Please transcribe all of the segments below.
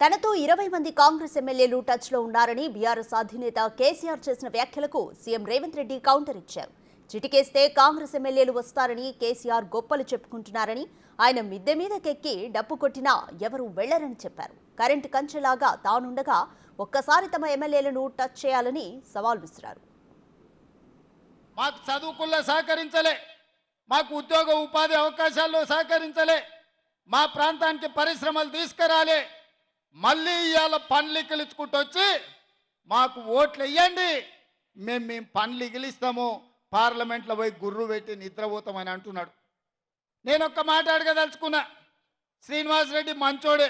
తనతో 20 మంది కాంగ్రెస్ ఎమ్మెల్యేలు టచ్ లో ఉన్నారని బీఆర్ఎస్ అధినేత కేసీఆర్ చేసిన వ్యాఖ్యలకు సీఎం రేవంత్ రెడ్డి కౌంటర్ ఇచ్చారు. చిటికేస్తే కాంగ్రెస్ ఎమ్మెల్యేలు వస్తారని కేసీఆర్ గొప్పలు చెప్పుకుంటున్నారని, ఆయన మిద్దె మీదకెక్కి డప్పు కొట్టినా ఎవరూ వెళ్లరని చెప్పారు. కరెంటు కంచెలాగా తానుండగా ఒక్కసారి తమ ఎమ్మెల్యేలను టచ్ చేయాలని సవాల్ విసిరారు. మాకు చదువుకుల్లో సహకరించలే, మాకు ఉద్యోగ ఉపాధి అవకాశాల్లో సహకరించలే, మా ప్రాంతానికి పరిశ్రమలు తీసుకురాలే, మళ్ళీ ఇవాళ పనులు ఇగిలించుకుంటూ వచ్చి మాకు ఓట్లు వేయండి, మేము పనులు ఇగిలిస్తాము, పార్లమెంట్లో పోయి గుర్రు పెట్టి నిద్రపోతామని అంటున్నాడు. నేను ఒక్క మాట అడగదలుచుకున్నా. శ్రీనివాసరెడ్డి మంచోడే,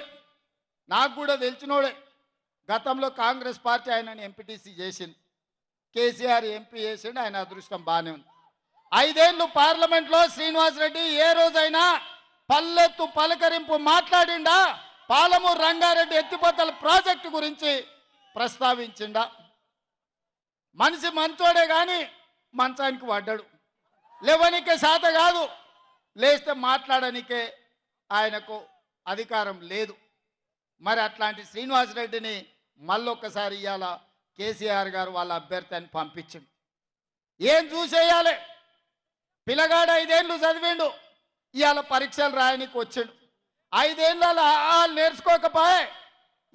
నాకు కూడా తెలిసినోడే. గతంలో కాంగ్రెస్ పార్టీ ఆయనని ఎంపీటీసీ చేసింది, కేసీఆర్ ఎంపీ చేసిండు, ఆయన అదృష్టం బాగానే ఉంది. 5 ఏళ్ళు పార్లమెంట్లో శ్రీనివాసరెడ్డి ఏ రోజైనా పల్లెత్తు పలకరింపు మాట్లాడిండా? పాలమూరు రంగారెడ్డి ఎత్తిపోతల ప్రాజెక్టు గురించి ప్రస్తావించిండా? మనిషి మంచోడే కానీ మంచానికి పడ్డాడు. లేవనికే శాత కాదు, లేస్తే మాట్లాడనికే ఆయనకు అధికారం లేదు. మరి అట్లాంటి శ్రీనివాసరెడ్డిని మళ్ళొక్కసారి ఇవాళ కేసీఆర్ గారు వాళ్ళ అభ్యర్థి అని పంపించిండు. ఏం చూసేయాలి? పిల్లగాడు 5 ఏళ్ళు చదివిండు, ఇవాళ పరీక్షలు రాయనికి వచ్చిండు. 5 ఏళ్ళలో నేర్చుకోకపోయే,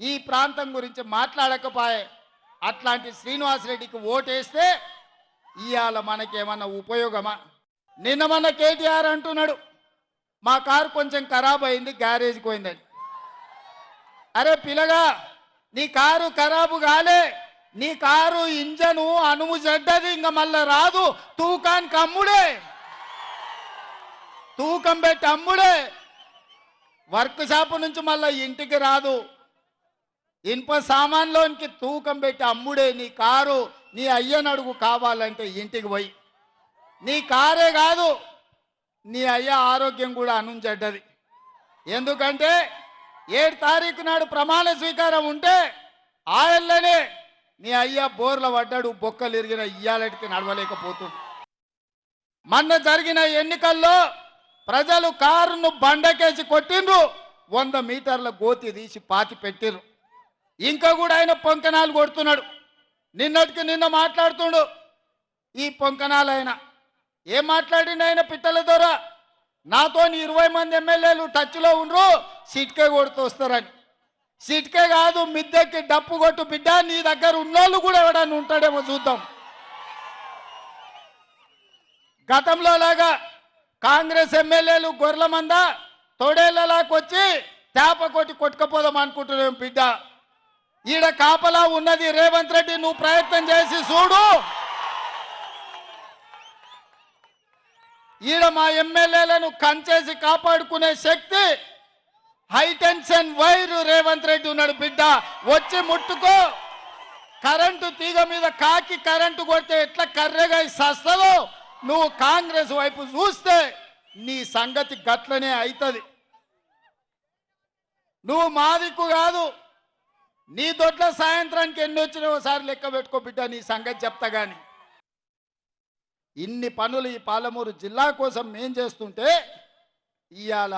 ఈ ప్రాంతం గురించి మాట్లాడకపోయే. అట్లాంటి శ్రీనివాసరెడ్డికి ఓటేస్తే ఇవాళ మనకేమన్నా ఉపయోగమా? నిన్న మన కేటీఆర్ అంటున్నాడు, మా కారు కొంచెం ఖరాబ్ అయింది, గ్యారేజ్కి పోయిందని. అరే పిల్లగా, నీ కారు ఖరాబు కాలే, నీ కారు ఇంజను అనుము చెడ్డది, ఇంకా మళ్ళా రాదు. తూకానికి అమ్ముడే, తూకం పెట్టి అమ్ముడే. వర్క్ షాపు నుంచి మళ్ళీ ఇంటికి రాదు. ఇనుప సామాన్లోనికి తూకం పెట్టి అమ్ముడే. నీ కారు నీ అయ్యనడుగు కావాలంటే ఇంటికి పోయి. నీ కారే కాదు, నీ అయ్య ఆరోగ్యం కూడా అనుంచెడ్డది. ఎందుకంటే 7 తారీఖు నాడు ప్రమాణ స్వీకారం ఉంటే ఆయననే నీ అయ్య బోర్ల పడ్డాడు, బొక్కలు ఇరిగిన ఇయ్యాలటికి నడవలేకపోతుంది. మొన్న జరిగిన ఎన్నికల్లో ప్రజలు కారును బండకేసి కొట్టిండ్రు, 100 మీటర్ల గోతి తీసి పాతి పెట్టిర్రు. ఇంకా కూడా ఆయన పొంకనాలు కొడుతున్నాడు. నిన్నటికి నిన్న మాట్లాడుతుండు ఈ పొంకనాలు. ఆయన ఏం మాట్లాడిండు? ఆయన పిట్టల ద్వారా నాతో 20 మంది ఎమ్మెల్యేలు టచ్లో ఉండ్రు, సిట్కే కొడుతూ వస్తారని. సిట్కే కాదు, మిద్దెకి డప్పు కొట్టు బిడ్డ. నీ దగ్గర ఉన్నోళ్ళు కూడా ఎవడన్నా ఉంటాడేమో చూద్దాం. గతంలో లాగా కాంగ్రెస్ ఎమ్మెల్యేలు గొర్రెల మంద తోడేళ్లలాకొచ్చి తేప కొట్టి కొట్టుకపోదాం అనుకుంటున్నాం బిడ్డ. ఈడ కాపలా ఉన్నది రేవంత్ రెడ్డి, నువ్వు ప్రయత్నం చేసి చూడు. ఈడ మా ఎమ్మెల్యేలను కంచేసి కాపాడుకునే శక్తి హైటెన్షన్ వైరు రేవంత్ రెడ్డి ఉన్నాడు బిడ్డ. వచ్చి ముట్టుకో. కరెంటు తీగ మీద కాకి కరెంటు కొడితే ఎట్లా కర్రెగా సస్తదో, నువ్వు కాంగ్రెస్ వైపు చూస్తే నీ సంగతి గట్లనే అవుతుంది. నువ్వు మాదిక్కు కాదు, నీ దొడ్ల సాయంత్రానికి ఎన్ని వచ్చినా ఒకసారి లెక్క పెట్టుకో బిడ్డ, నీ సంగతి చెప్తా. కానీ ఇన్ని పనులు ఈ పాలమూరు జిల్లా కోసం మేం చేస్తుంటే ఇవాళ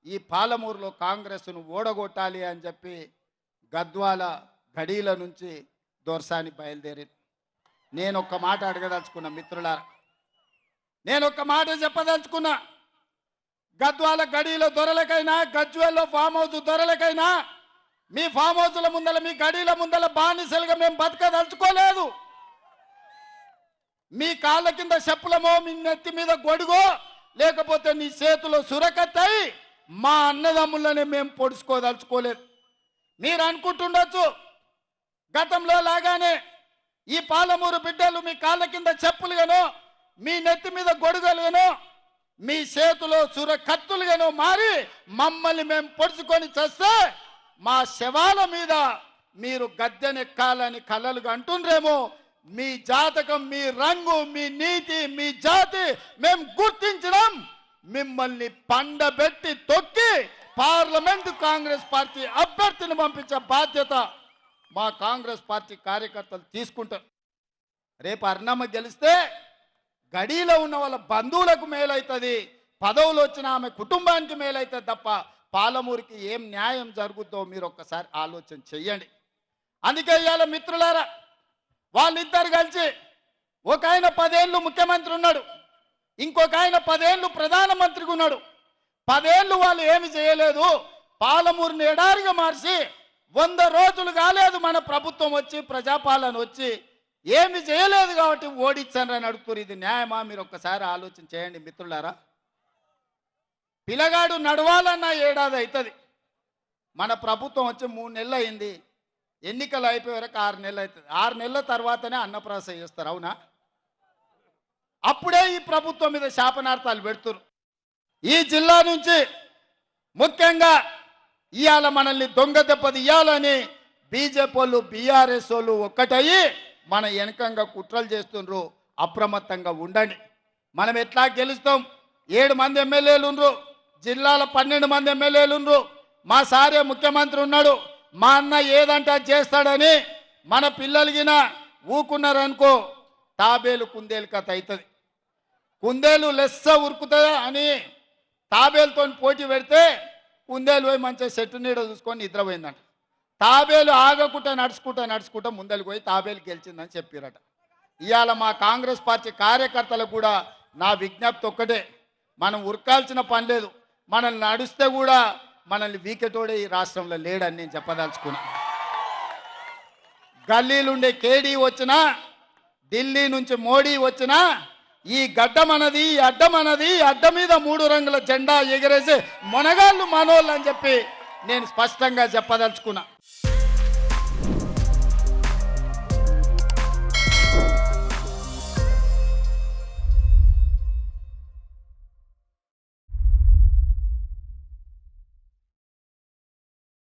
ఈ పాలమూరులో కాంగ్రెస్ను ఓడగొట్టాలి అని చెప్పి గద్వాల గడీల నుంచి దొర్సాని బయలుదేరింది. నేను ఒక్క మాట అడగదలుచుకున్నా మిత్రులారా, నేను ఒక్క మాట చెప్పదలుచుకున్నా. గద్వాల గడీల దొరలకైనా, గజ్వేల్లో ఫామ్ హౌస్ దొరలకైనా, మీ ఫామ్ హౌస్ల ముందల, మీ గడీల ముందల బానిసలుగా మేము బతకదలుచుకోలేదు. మీ కాళ్ళ కింద చెప్పులమో, మీ నెత్తి మీద గొడుగో, లేకపోతే నీ చేతిలో సురకత్తాయి మా అన్నదమ్ములనే మేము పొడుచుకోదలుచుకోలేదు. మీరు అనుకుంటుండొచ్చు గతంలో లాగానే ఈ పాలమూరు బిడ్డలు మీ కాళ్ళ కింద చెప్పులుగానో, మీ నెత్తి మీద గొడుగలుగానో, మీ చేతిలో సురకత్తులుగానో మారి మమ్మల్ని మేము పొడుచుకొని చేస్తే మా శవాల మీద మీరు గద్దెనెక్కాలని కలలుగా అంటుండ్రేమో. మీ జాతకం, మీ రంగు, మీ నీతి, మీ జాతి మేము గుర్తించడం, మిమ్మల్ని పండబెట్టి తొక్కి పార్లమెంటు కాంగ్రెస్ పార్టీ అభ్యర్థిని పంపించే బాధ్యత మా కాంగ్రెస్ పార్టీ కార్యకర్తలు తీసుకుంటారు. రేపు అర్ణమ్మ గెలిస్తే గడీలో ఉన్న వాళ్ళ బంధువులకు మేలవుతుంది, పదవులు వచ్చిన ఆమె కుటుంబానికి మేలవుతుంది తప్ప పాలమూరుకి ఏం న్యాయం జరుగుతుందో మీరు ఒక్కసారి ఆలోచన చెయ్యండి. అందుకే ఇవాళ మిత్రులారా, వాళ్ళిద్దరు కలిసి ఒక ఆయన 10 ఏళ్ళు ముఖ్యమంత్రి ఉన్నాడు, ఇంకొక ఆయన 10 ఏళ్ళు ప్రధానమంత్రిగా ఉన్నాడు. 10 ఏళ్ళు వాళ్ళు ఏమి చేయలేదు, పాలమూరుని ఎడారిగా మార్చి 100 రోజులు కాలేదు మన ప్రభుత్వం వచ్చి, ప్రజాపాలన వచ్చి ఏమి చేయలేదు కాబట్టి ఓడించారని అడుగుతారు. ఇది న్యాయమా? మీరు ఒక్కసారి ఆలోచన చేయండి మిత్రులారా. పిల్లగాడు నడవాలన్న ఏడాది అవుతుంది. మన ప్రభుత్వం వచ్చి 3 నెలలు అయింది, ఎన్నికలు అయిపోయే వరకు 6 నెలలు అవుతుంది. 6 నెలల తర్వాతనే అన్నప్రాసన చేస్తారు, అవునా? అప్పుడే ఈ ప్రభుత్వం మీద శాపనార్థాలు పెడుతున్నారు. ఈ జిల్లా నుంచి ముఖ్యంగా ఇవాళ మనల్ని దొంగ దెబ్బతీయాలని బీజేపీ వాళ్ళు, బీఆర్ఎస్ వాళ్ళు ఒక్కటయ్యి మన వెనకంగా కుట్రలు చేస్తుండ్రు. అప్రమత్తంగా ఉండండి. మనం ఎట్లా గెలుస్తాం? 7 మంది ఎమ్మెల్యేలు ఉండ్రు, జిల్లాలో 12 మంది ఎమ్మెల్యేలు ఉండ్రు, మా సారే ముఖ్యమంత్రి ఉన్నాడు, మా అన్న ఏదంటే చేస్తాడని మన పిల్లలకిన ఊకున్నారనుకో, తాబేలు కుందేలు కథ అవుతుంది. కుందేలు లెస్స ఉరుకుతుందా అని తాబేలుతో పోటీ పెడితే కుందేలు పోయి మంచిగా చెట్టు నీడ చూసుకొని నిద్రపోయిందంట. తాబేలు ఆగకుండా నడుచుకుంటా ముందరికి పోయి తాబేలు గెలిచిందని చెప్పారట. ఇవాళ మా కాంగ్రెస్ పార్టీ కార్యకర్తలకు కూడా నా విజ్ఞప్తి ఒక్కటే, మనం ఉరకాల్సిన పని లేదు. మనల్ని నడిస్తే కూడా మనల్ని వీకెటోడే ఈ రాష్ట్రంలో లేడని నేను చెప్పదలుచుకున్నా. గల్లీలుండే కేడీ వచ్చినా, ఢిల్లీ నుంచి మోడీ వచ్చినా, ఈ గడ్డ మనది, ఈ అడ్డ మనది, అడ్డ మీద 3 రంగుల జెండా ఎగరేసి మొనగాళ్ళు మనోళ్ళు అని చెప్పి నేను స్పష్టంగా చెప్పదలుచుకున్నా.